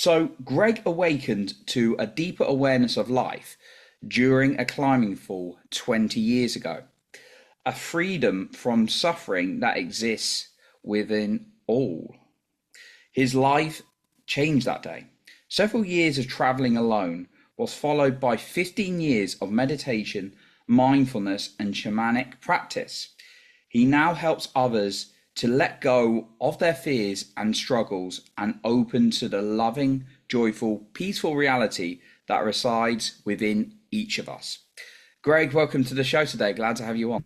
So, Greg awakened to a deeper awareness of life during a climbing fall 20 years ago, a freedom from suffering that exists within all. His life changed that day. Several years of traveling alone was followed by 15 years of meditation, mindfulness, and shamanic practice. He now helps others to let go of their fears and struggles and open to the loving, joyful, peaceful reality that resides within each of us. Greg, welcome to the show today. Glad to have you on.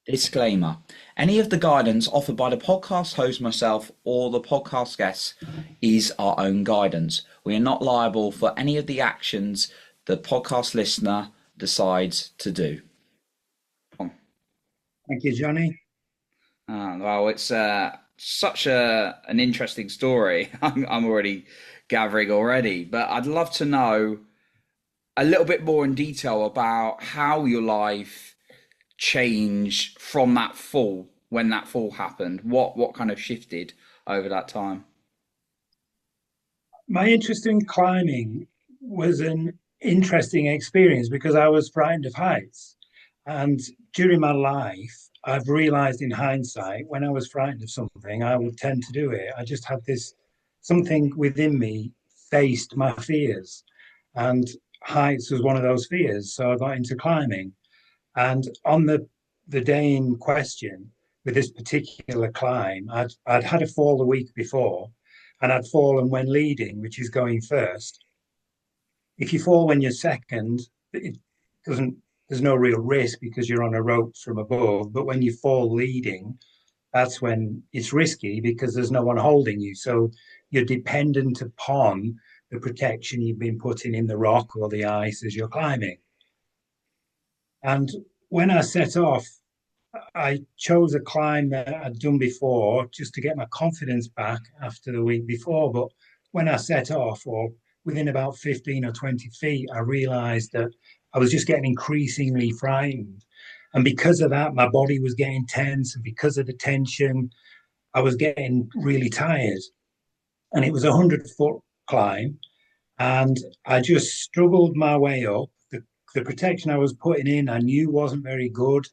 Disclaimer: any of the guidance offered by the podcast host, myself, or the podcast guests is our own guidance. We are not liable for any of the actions the podcast listener decides to do. Thank you, Johnny. Well, it's such an interesting story. I'm already gathering already, but I'd love to know a little bit more in detail about how your life changed from that fall, when that fall happened. What kind of shifted over that time? My interest in climbing was an interesting experience because I was frightened of heights. And during my life, I've realized in hindsight, when I was frightened of something, I would tend to do it. I just had this something within me faced my fears. And heights was one of those fears. So I got into climbing. And on the day in question, with this particular climb, I'd had a fall the week before, and I'd fallen when leading, which is going first. If you fall when you're second, it doesn't. There's no real risk because you're on a rope from above. But when you fall leading, that's when it's risky because there's no one holding you. So you're dependent upon the protection you've been putting in the rock or the ice as you're climbing. And when I set off, I chose a climb that I'd done before just to get my confidence back after the week before. But when I set off, or within about 15 or 20 feet, I realized that I was just getting increasingly frightened. And because of that, my body was getting tense. And because of the tension, I was getting really tired. And it was a 100-foot climb. And I just struggled my way up. The protection I was putting in, I knew wasn't very good.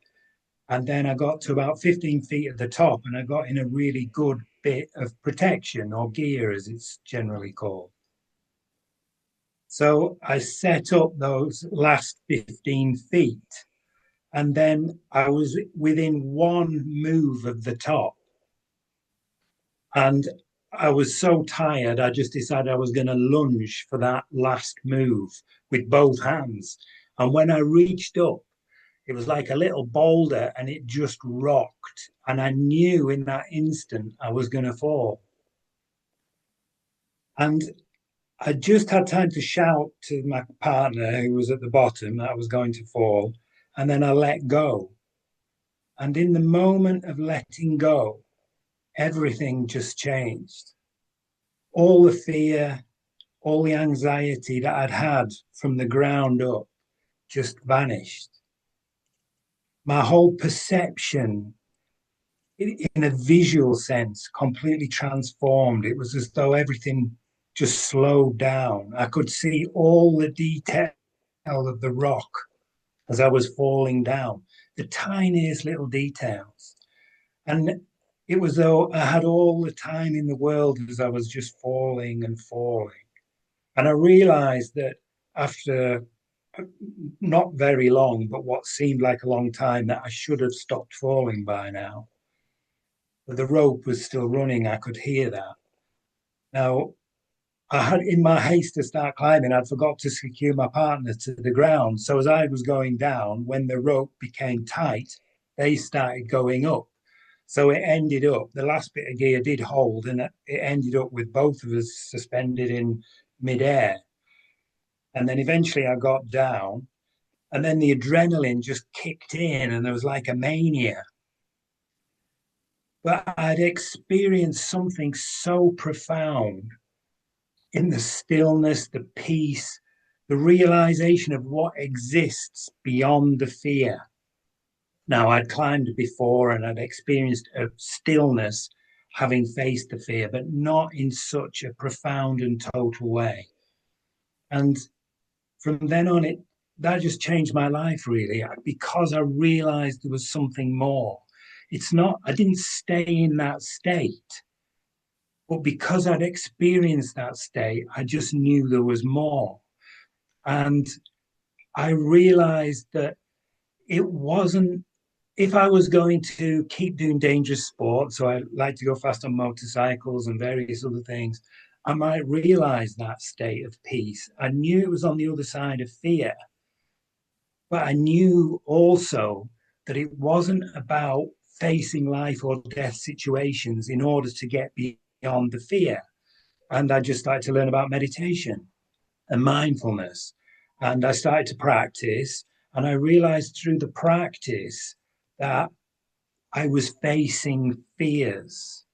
And then I got to about 15 feet at the top and I got in a really good bit of protection, or gear as it's generally called. So I set up those last 15 feet and then I was within one move of the top. And I was so tired, I just decided I was going to lunge for that last move with both hands. And when I reached up, it was like a little boulder and it just rocked. And I knew in that instant I was going to fall. And I just had time to shout to my partner who was at the bottom that I was going to fall. And then I let go. And in the moment of letting go, everything just changed. All the fear, all the anxiety that I'd had from the ground up just vanished. My whole perception in a visual sense completely transformed. It was as though everything just slowed down. I could see all the detail of the rock as I was falling down, the tiniest little details. And it was though I had all the time in the world as I was just falling and falling. And I realized that after not very long, but what seemed like a long time, that I should have stopped falling by now. But the rope was still running. I could hear that. Now, I had, in my haste to start climbing, I'd forgot to secure my partner to the ground. So as I was going down, when the rope became tight, they started going up. So it ended up, the last bit of gear did hold, and it ended up with both of us suspended in midair. And then eventually I got down, and then the adrenaline just kicked in, and there was like a mania. But I'd experienced something so profound in the stillness, the peace, the realization of what exists beyond the fear. Now, I'd climbed before and I'd experienced a stillness having faced the fear, but not in such a profound and total way. And from then on, it that just changed my life really, because I realized there was something more. It's not, I didn't stay in that state, but because I'd experienced that state, I just knew there was more. And I realized that it wasn't, if I was going to keep doing dangerous sports, so I like to go fast on motorcycles and various other things, I might realize that state of peace. I knew it was on the other side of fear, but I knew also that it wasn't about facing life or death situations in order to get beyond the fear. And I just started to learn about meditation and mindfulness. And I started to practice, and I realized through the practice that I was facing fears.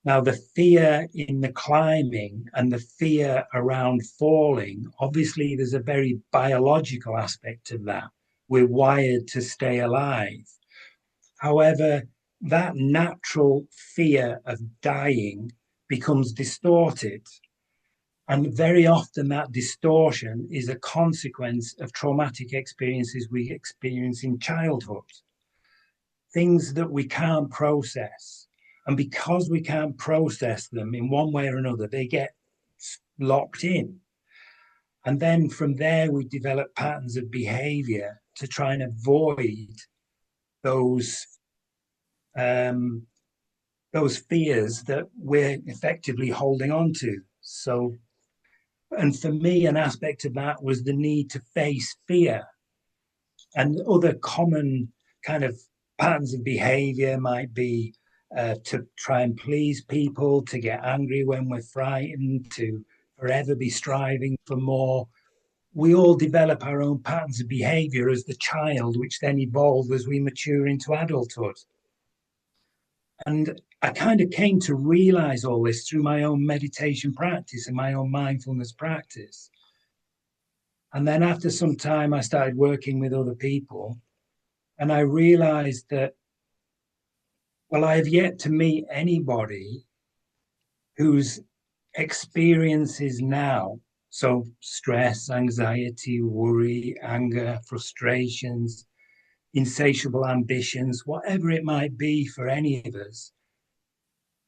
Now, the fear in the climbing and the fear around falling, obviously, there's a very biological aspect of that. We're wired to stay alive. However, that natural fear of dying becomes distorted. And very often, that distortion is a consequence of traumatic experiences we experience in childhood, things that we can't process. And because we can't process them in one way or another, they get locked in. And then from there, we develop patterns of behavior to try and avoid those um, those fears that we're effectively holding on to. So, and for me, an aspect of that was the need to face fear. And other common kind of patterns of behavior might be to try and please people, to get angry when we're frightened, to forever be striving for more. We all develop our own patterns of behavior as the child, which then evolve as we mature into adulthood. And I kind of came to realize all this through my own meditation practice and my own mindfulness practice. And then after some time, I started working with other people, and I realized that, well, I have yet to meet anybody whose experiences now, so stress, anxiety, worry, anger, frustrations, insatiable ambitions, whatever it might be for any of us,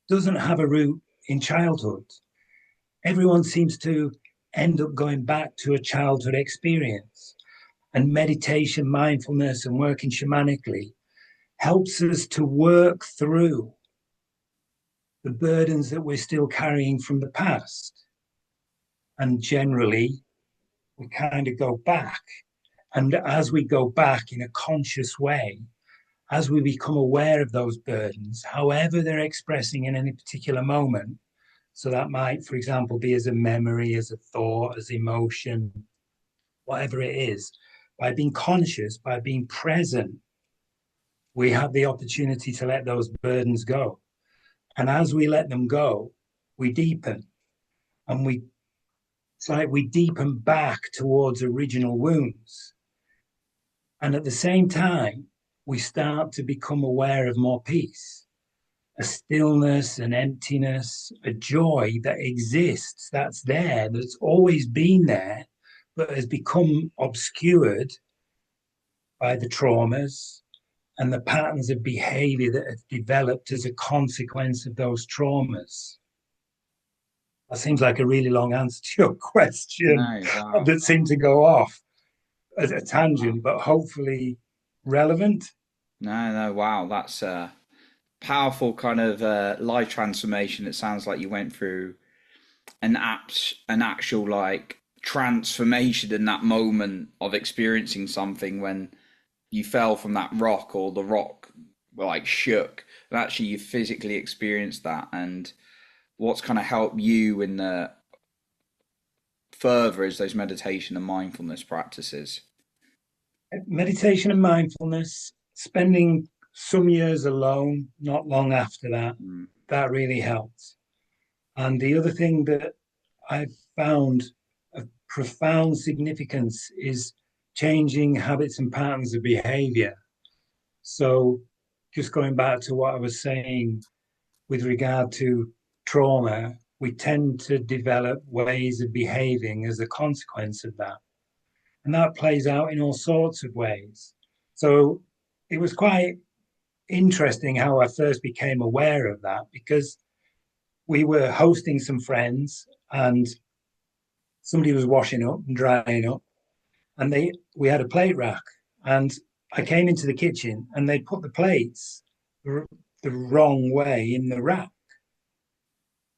doesn't have a root in childhood. Everyone seems to end up going back to a childhood experience. And meditation, mindfulness, and working shamanically helps us to work through the burdens that we're still carrying from the past. And generally, we kind of go back. And as we go back in a conscious way, as we become aware of those burdens, however they're expressing in any particular moment, so that might, for example, be as a memory, as a thought, as emotion, whatever it is, by being conscious, by being present, we have the opportunity to let those burdens go. And as we let them go, we deepen, and it's like we deepen back towards original wounds. And at the same time, we start to become aware of more peace, a stillness, an emptiness, a joy that exists, that's there, that's always been there, but has become obscured by the traumas and the patterns of behavior that have developed as a consequence of those traumas. That seems like a really long answer to your question No, wow. that seemed to go off as a Wow. tangent, but hopefully relevant. No, wow. That's a powerful kind of life transformation. It sounds like you went through an actual like transformation in that moment of experiencing something when you fell from that rock or the rock like shook, and actually you physically experienced that. And what's kind of helped you in the further is those meditation and mindfulness practices. Meditation and mindfulness, spending some years alone, not long after that, Mm. that really helped. And the other thing that I've found of profound significance is changing habits and patterns of behavior. So, just going back to what I was saying with regard to trauma, we tend to develop ways of behaving as a consequence of that. And that plays out in all sorts of ways. So it was quite interesting how I first became aware of that, because we were hosting some friends and somebody was washing up and drying up, and we had a plate rack, and I came into the kitchen and they put the plates the wrong way in the rack,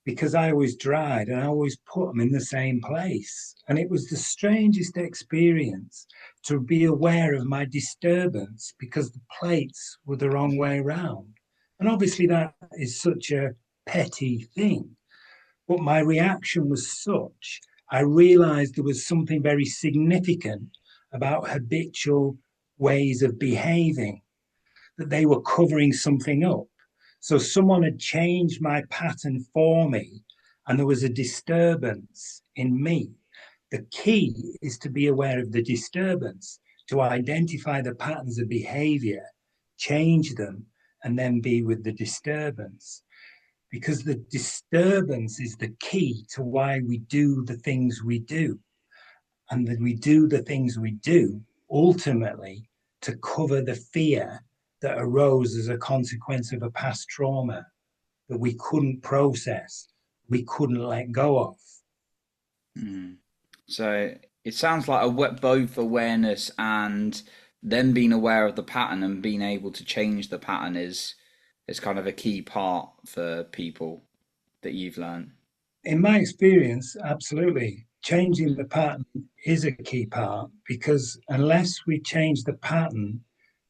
because I always dried and I always put them in the same place. And it was the strangest experience to be aware of my disturbance because the plates were the wrong way around. And obviously, that is such a petty thing. But my reaction was such, I realized there was something very significant about habitual ways of behaving, that they were covering something up. So someone had changed my pattern for me, and there was a disturbance in me. The key is to be aware of the disturbance, to identify the patterns of behavior, change them, and then be with the disturbance. Because the disturbance is the key to why we do the things we do. And that we do the things we do ultimately to cover the fear that arose as a consequence of a past trauma that we couldn't process, we couldn't let go of. Mm. So it sounds like both awareness and then being aware of the pattern and being able to change the pattern is kind of a key part for people that you've learned. In my experience, absolutely. Changing the pattern is a key part, because unless we change the pattern,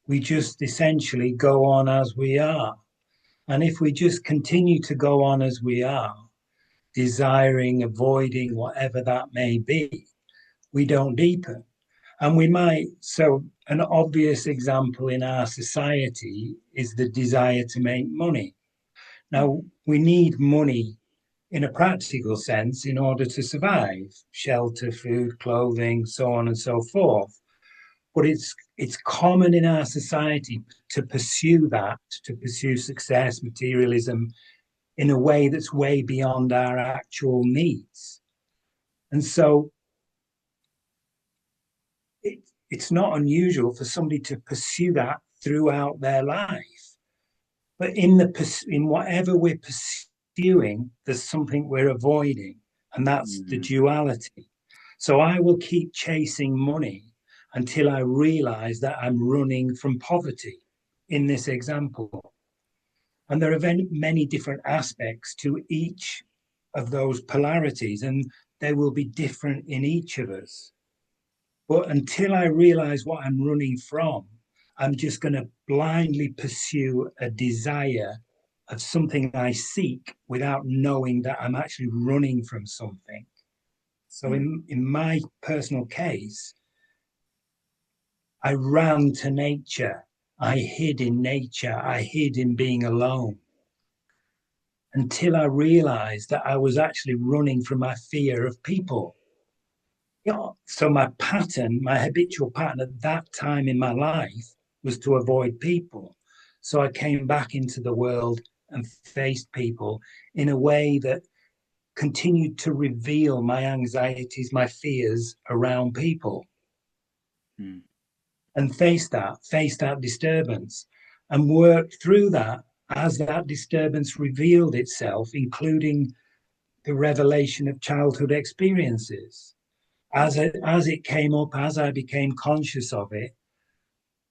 we just essentially go on as we are. And if we just continue to go on as we are, desiring, avoiding, whatever that may be, we don't deepen. And we might, so an obvious example in our society is the desire to make money. Now, we need money in a practical sense in order to survive: shelter, food, clothing, so on and so forth. But it's common in our society to pursue that, to pursue success, materialism, in a way that's way beyond our actual needs. And so it, it's not unusual for somebody to pursue that throughout their life. But in whatever we're pursuing, there's something we're avoiding, and that's the Mm. duality. So I will keep chasing money until I realize that I'm running from poverty in this example. And there are many different aspects to each of those polarities, and they will be different in each of us. But until I realize what I'm running from, I'm just going to blindly pursue a desire of something I seek without knowing that I'm actually running from something. So, Mm. in my personal case, I ran to nature. I hid in nature. I hid in being alone until I realized that I was actually running from my fear of people. So my pattern, my habitual pattern at that time in my life was to avoid people. So I came back into the world and faced people in a way that continued to reveal my anxieties, my fears around people, Mm. and faced that disturbance, and worked through that as that disturbance revealed itself, including the revelation of childhood experiences. As it came up, as I became conscious of it,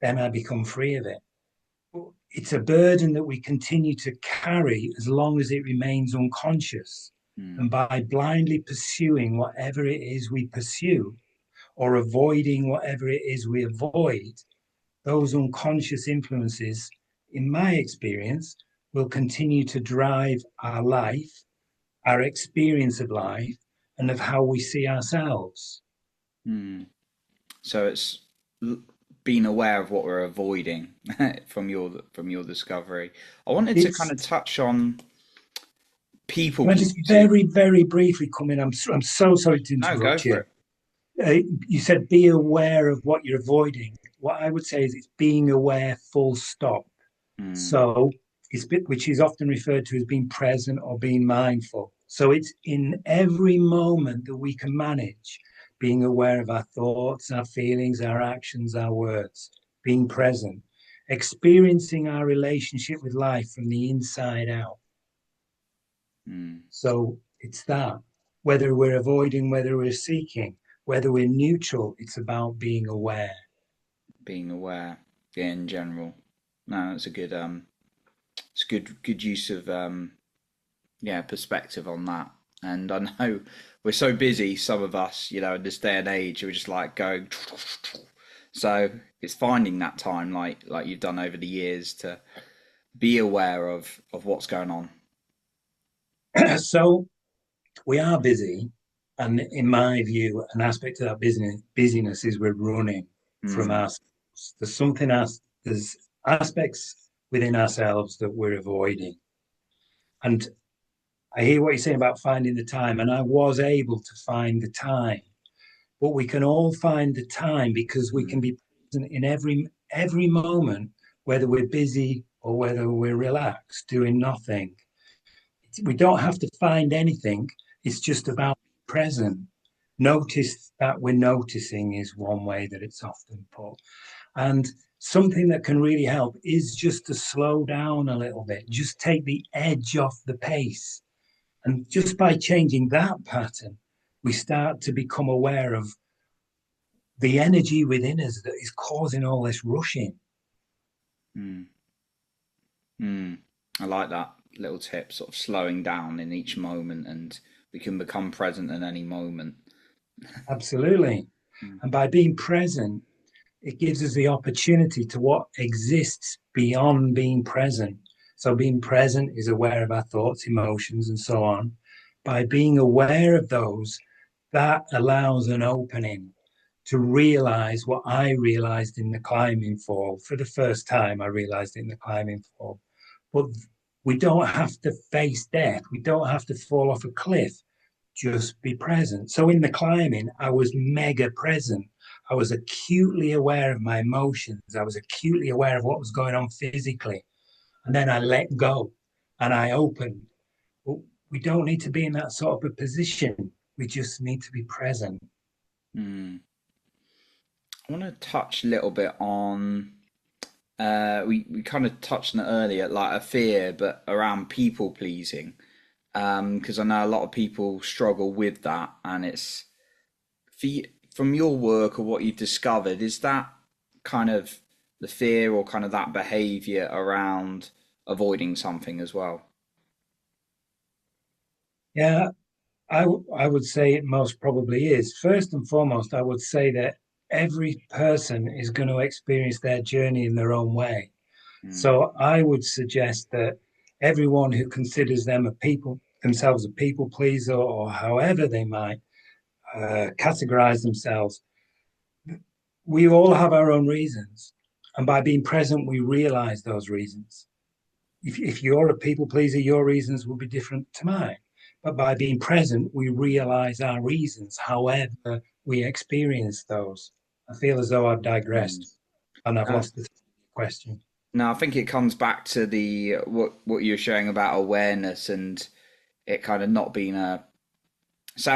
then I become free of it. It's a burden that we continue to carry as long as it remains unconscious. Mm. And by blindly pursuing whatever it is we pursue, or avoiding whatever it is we avoid, those unconscious influences, in my experience, will continue to drive our life, our experience of life, and of how we see ourselves. Mm. So it's being aware of what we're avoiding from your discovery. I wanted to kind It's of touch on people Can I just pleasing. very, very briefly come in? I'm so sorry to No, go interrupt for you. it. You said be aware of what you're avoiding. What I would say is it's being aware, full stop. Mm. So which is often referred to as being present or being mindful. So it's in every moment that we can manage being aware of our thoughts, our feelings, our actions, our words, being present, experiencing our relationship with life from the inside out. Mm. So it's that, whether we're avoiding, whether we're seeking, whether we're neutral, it's about being aware. Being aware, yeah, in general. No, that's a good it's good use of yeah, perspective on that. And I know we're so busy, some of us, in this day and age, we're just like going. So it's finding that time, like you've done over the years, to be aware of what's going on. So we are busy, and in my view, an aspect of that busyness is we're running from Mm, ourselves. There's something else. There's aspects within ourselves that we're avoiding. And I hear what you're saying about finding the time, and I was able to find the time. But we can all find the time because we mm, can be present in every moment, whether we're busy or whether we're relaxed, doing nothing. We don't have to find anything. It's just about present. Notice that we're noticing is one way that it's often put. And something that can really help is just to slow down a little bit, just take the edge off the pace. And just by changing that pattern, we start to become aware of the energy within us that is causing all this rushing. mm, mm. I like that little tip, sort of slowing down in each moment, and we can become present in any moment. Absolutely. Mm, And by being present, it gives us the opportunity to what exists beyond being present. So, being present is aware of our thoughts, emotions, and so on. By being aware of those, that allows an opening to realize what I realized in the climbing fall. For the first time, I realized in the climbing fall. But we don't have to face death, we don't have to fall off a cliff, just be present. So in the climbing, I was mega present. I was acutely aware of my emotions. I was acutely aware of what was going on physically. And then I let go and I opened. But we don't need to be in that sort of a position. We just need to be present. mm. I want to touch a little bit on. We kind of touched on it earlier, like a fear, but around people pleasing. Because I know a lot of people struggle with that, and it's for you, from your work or what you've discovered, is that kind of the fear or kind of that behavior around avoiding something as well? Yeah, I would say it most probably is. First and foremost, I would say that every person is going to experience their journey in their own way. Mm, So I would suggest that everyone who considers themselves a people pleaser, or however they might categorize themselves, we all have our own reasons. And by being present, we realize those reasons. If you're a people pleaser, your reasons will be different to mine. But by being present, we realize our reasons, however we experience those. I feel as though I've mm. digressed and I've Uh, lost the question. no, I think it comes back to the what you were sharing about awareness and it kind of not being a sound